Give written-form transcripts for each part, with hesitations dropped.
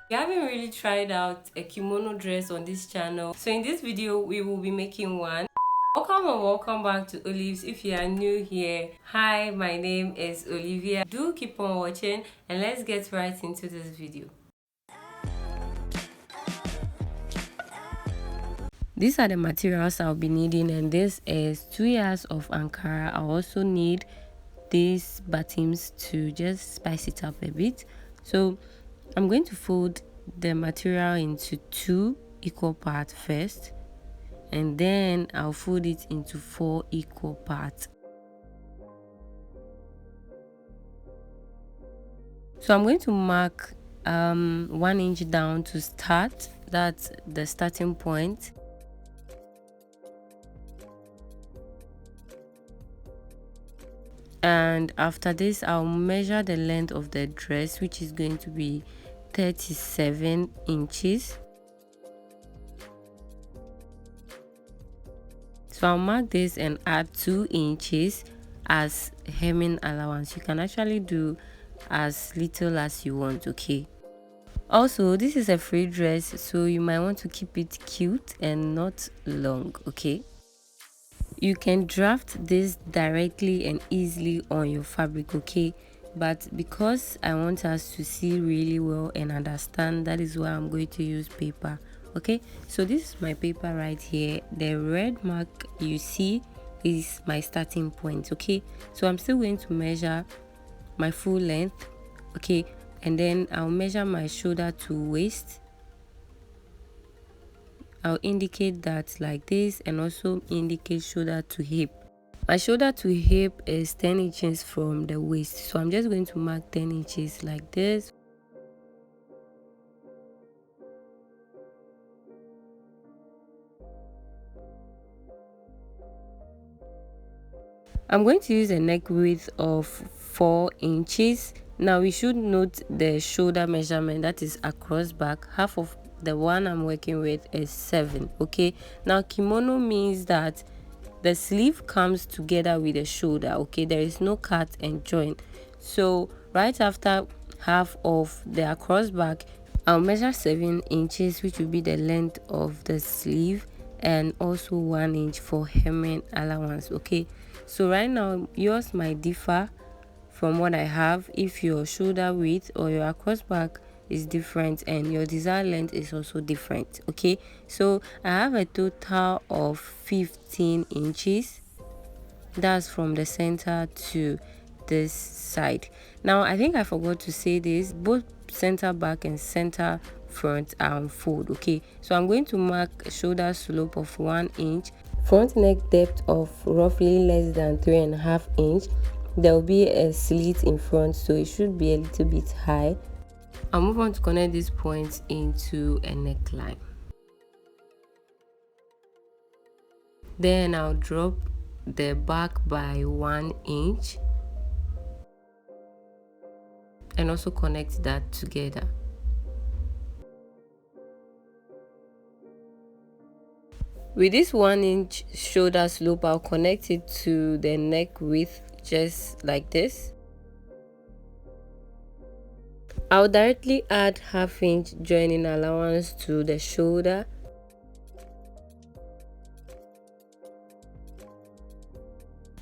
We haven't really tried out a kimono dress on this channel, so in this video we will be making one. Welcome and welcome back to Olives. If you are new here, hi, my name is Olivia. Do keep on watching and let's get right into this video. These are the materials I'll be needing, and this is 2 yards of Ankara. I also need these buttons to just spice it up a bit. So I'm going to fold the material into 2 equal parts first, and then I'll fold it into 4 equal parts. So I'm going to mark 1 inch down to start. That's the starting point. And after this, I'll measure the length of the dress, which is going to be 37 inches. So I'll mark this and add 2 inches as hemming allowance. You can actually do as little as you want, okay? Also, this is a free dress, so you might want to keep it cute and not long, okay? You can draft this directly and easily on your fabric, okay? But because I want us to see really well and understand, that is why I'm going to use paper, okay? So this is my paper right here. The red mark you see is my starting point, okay? So I'm still going to measure my full length, okay? And then I'll measure my shoulder to waist. I'll indicate that like this, and also indicate shoulder to hip. My shoulder to hip is 10 inches from the waist, so I'm just going to mark 10 inches like this. I'm going to use a neck width of 4 inches. Now we should note the shoulder measurement, that is across back. Half of the one I'm working with is 7, okay? Now kimono means that the sleeve comes together with the shoulder, okay? There is no cut and join. So right after half of the across back, I'll measure 7 inches, which will be the length of the sleeve, and also 1 inch for hemming allowance, okay? So right now yours might differ from what I have if your shoulder width or your across back is different and your desired length is also different, okay? So I have a total of 15 inches. That's from the center to this side. Now I think I forgot to say this, both center back and center front are on fold, okay? So I'm going to mark a shoulder slope of 1 inch, front neck depth of roughly less than 3.5 inch. There will be a slit in front, so it should be a little bit high. I'll move on to connect these points into a neckline. Then I'll drop the back by 1 inch and also connect that together. With this 1 inch shoulder slope, I'll connect it to the neck width just like this. I'll directly add ½ inch joining allowance to the shoulder.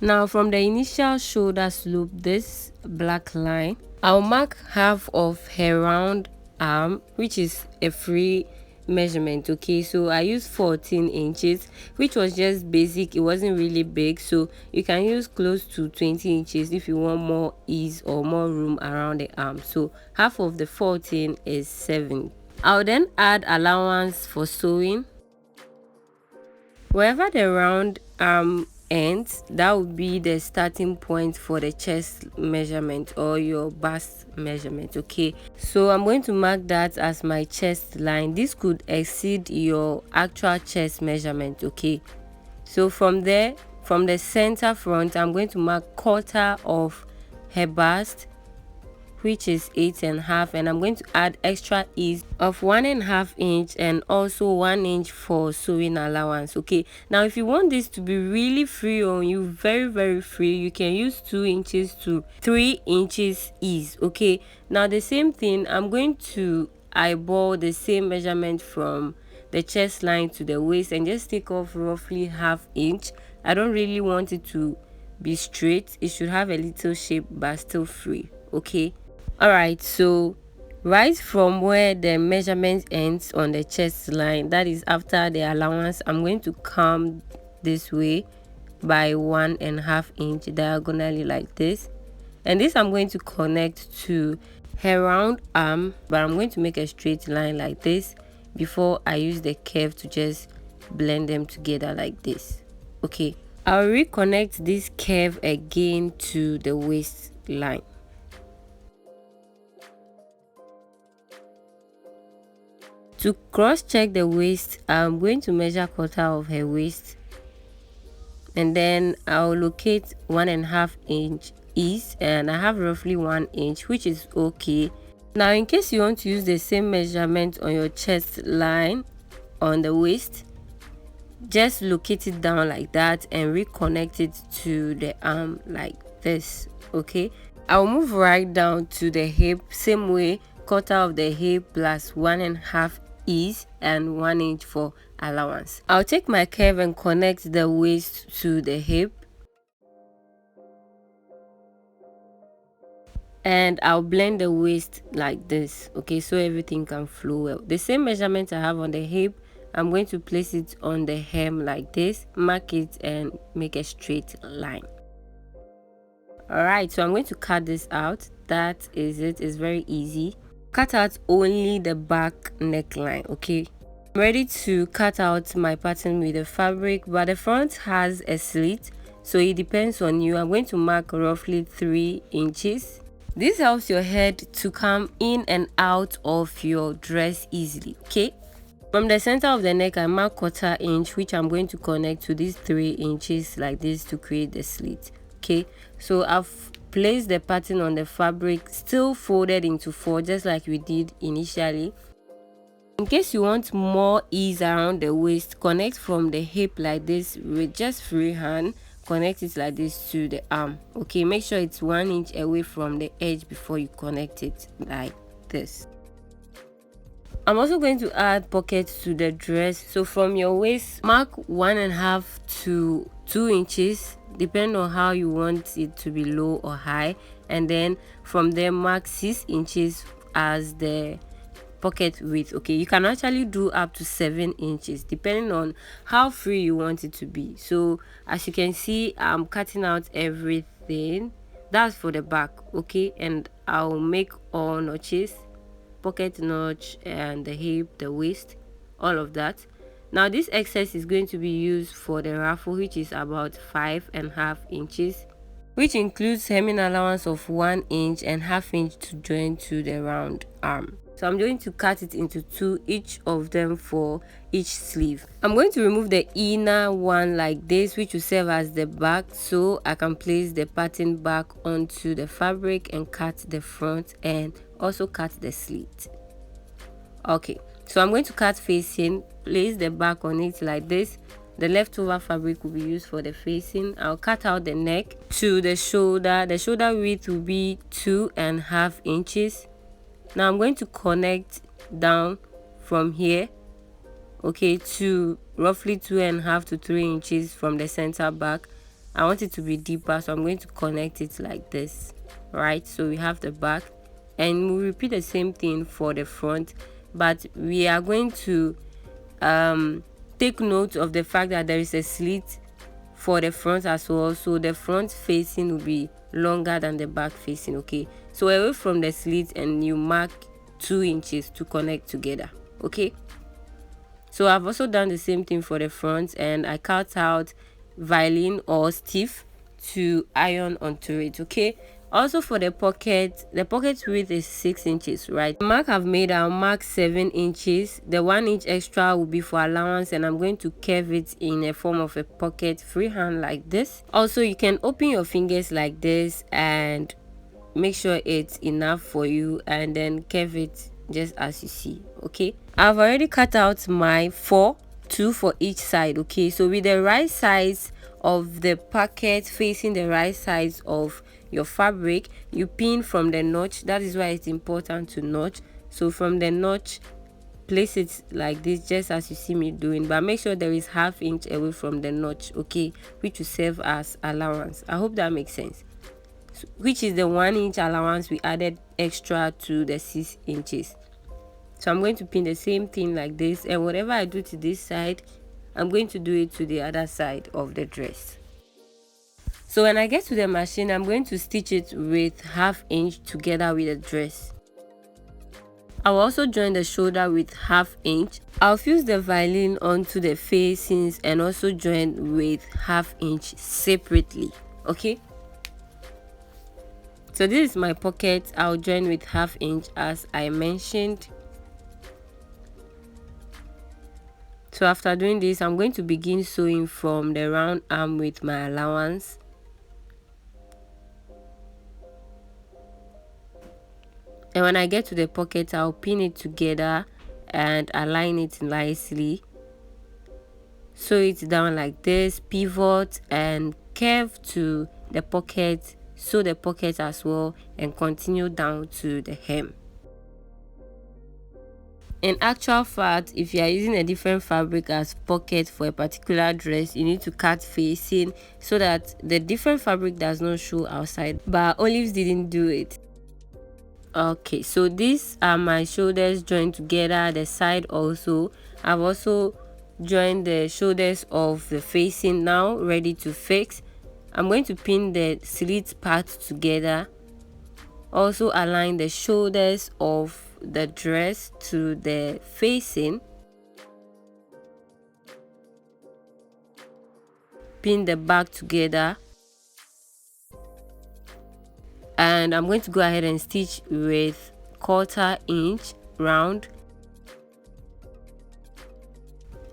Now from the initial shoulder slope, this black line, I'll mark half of her round arm, which is a free measurement, okay? So I used 14 inches, which was just basic. It wasn't really big, so you can use close to 20 inches if you want more ease or more room around the arm. So half of the 14 is 7. I'll then add allowance for sewing. Wherever the round arm ends, that will be the starting point for the chest measurement or your bust measurement, okay? So I'm going to mark that as my chest line. This could exceed your actual chest measurement, okay? So from there, from the center front, I'm going to mark quarter of her bust, which is 8.5, and I'm going to add extra ease of 1.5 inch and also 1 inch for sewing allowance, okay? Now if you want this to be really free on you, very free, you can use 2 inches to 3 inches ease, okay? Now the same thing, I'm going to eyeball the same measurement from the chest line to the waist and just take off roughly ½ inch. I don't really want it to be straight. It should have a little shape but still free. Okay, all right, so right from where the measurement ends on the chest line, that is after the allowance, I'm going to come this way by 1½ inch diagonally like this, and this I'm going to connect to her round arm, but I'm going to make a straight line like this before I use the curve to just blend them together like this. Okay, I'll reconnect this curve again to the waistline. To cross check the waist, I'm going to measure quarter of her waist, and then I'll locate 1½ inch east, and I have roughly 1 inch, which is okay. Now in case you want to use the same measurement on your chest line on the waist, just locate it down like that and reconnect it to the arm like this. Okay, I'll move right down to the hip, same way, quarter of the hip plus 1½ ease and 1 inch for allowance. I'll take my curve and connect the waist to the hip, and I'll blend the waist like this. Okay, so everything can flow well. The same measurement I have on the hip, I'm going to place it on the hem like this, mark it and make a straight line. All right, so I'm going to cut this out. That is it. It's very easy. Cut out only the back neckline. Okay, I'm ready to cut out my pattern with the fabric, but the front has a slit, so it depends on you. I'm going to mark roughly 3 inches. This helps your head to come in and out of your dress easily. Okay, from the center of the neck I mark 1/4 inch, which I'm going to connect to these 3 inches like this to create the slit. Okay, so I've placed the pattern on the fabric, still folded into 4, just like we did initially. In case you want more ease around the waist, connect from the hip like this with just free hand. Connect it like this to the arm. Okay, make sure it's 1 inch away from the edge before you connect it like this. I'm also going to add pockets to the dress. So from your waist, mark 1½ to 2 inches, depending on how you want it to be low or high, and then from there mark 6 inches as the pocket width. Okay, you can actually do up to 7 inches depending on how free you want it to be. So as you can see, I'm cutting out everything. That's for the back. Okay, and I'll make all notches, pocket notch, and the hip, the waist, all of that. Now this excess is going to be used for the ruffle, which is about 5½ inches, which includes hemming allowance of 1 inch and ½ inch to join to the round arm. So I'm going to cut it into 2, each of them for each sleeve. I'm going to remove the inner one like this, which will serve as the back, so I can place the pattern back onto the fabric and cut the front and also cut the slit. Okay, so I'm going to cut facing, place the back on it like this. The leftover fabric will be used for the facing. I'll cut out the neck to the shoulder. The shoulder width will be 2½ inches. Now I'm going to connect down from here, okay, to roughly 2½ to 3 inches from the center back. I want it to be deeper, so I'm going to connect it like this. Right, so we have the back, and we'll repeat the same thing for the front, but we are going to take note of the fact that there is a slit for the front as well, so the front facing will be longer than the back facing. Okay, so away from the slit, and you mark 2 inches to connect together. Okay, so I've also done the same thing for the front, and I cut out violin or stiff to iron onto it. Okay, also for the pocket width is 6 inches. Right, the mark I've made, I'll mark 7 inches. The 1 inch extra will be for allowance, and I'm going to curve it in a form of a pocket freehand like this. Also, you can open your fingers like this and make sure it's enough for you, and then curve it just as you see. Okay, I've already cut out my 2 for each side. Okay, so with the right size of the pocket facing the right size of your fabric, you pin from the notch. That is why it's important to notch. So from the notch, place it like this, just as you see me doing, but make sure there is ½ inch away from the notch, okay, which will serve as allowance. I hope that makes sense. So, which is the 1 inch allowance we added extra to the 6 inches. So I'm going to pin the same thing like this, and whatever I do to this side, I'm going to do it to the other side of the dress. So when I get to the machine, I'm going to stitch it with ½ inch together with the dress. I'll also join the shoulder with ½ inch. I'll fuse the violin onto the facings and also join with ½ inch separately, okay. So this is my pocket. I'll join with ½ inch as I mentioned. So after doing this, I'm going to begin sewing from the round arm with my allowance. And when I get to the pocket, I'll pin it together and align it nicely. Sew it down like this, pivot and curve to the pocket, sew the pocket as well, and continue down to the hem. In actual fact, if you are using a different fabric as pocket for a particular dress, you need to cut facing so that the different fabric does not show outside, but Olives didn't do it. Okay, so these are my shoulders joined together, the side also. I've also joined the shoulders of the facing, now ready to fix. I'm going to pin the slit part together, also align the shoulders of the dress to the facing, pin the back together, and I'm going to go ahead and stitch with 1/4 inch round.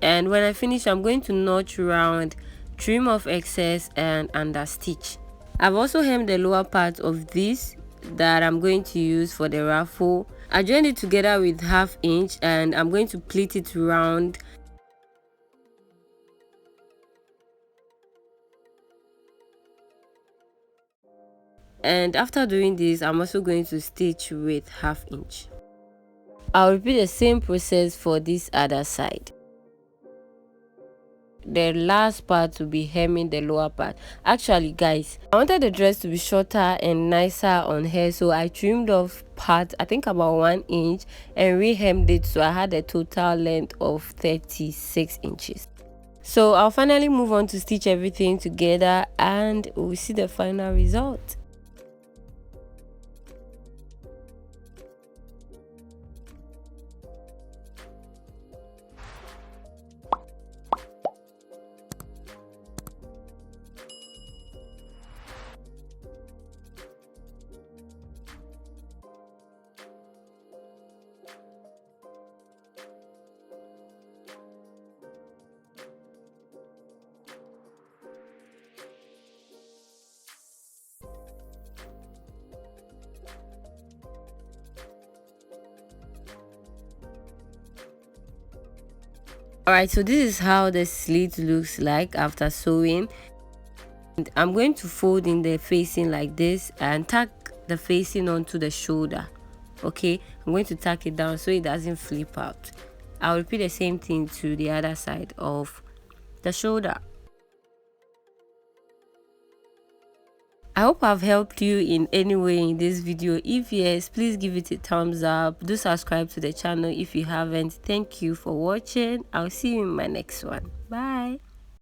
And when I finish, I'm going to notch round, trim off excess and understitch. I've also hemmed the lower part of this that I'm going to use for the ruffle. I joined it together with ½ inch and I'm going to pleat it round. And after doing this, I'm also going to stitch with ½ inch. I'll repeat the same process for this other side. The last part will be hemming the lower part. Actually guys, I wanted the dress to be shorter and nicer on her, so I trimmed off part, I think about 1 inch, and re-hemmed it, so I had a total length of 36 inches. So I'll finally move on to stitch everything together and we'll see the final result. Alright, so this is how the slit looks like after sewing. And I'm going to fold in the facing like this and tack the facing onto the shoulder. Okay, I'm going to tack it down so it doesn't flip out. I'll repeat the same thing to the other side of the shoulder. I hope I've helped you in any way in this video. If yes, please give it a thumbs up. Do subscribe to the channel if you haven't. Thank you for watching. I'll see you in my next one. Bye.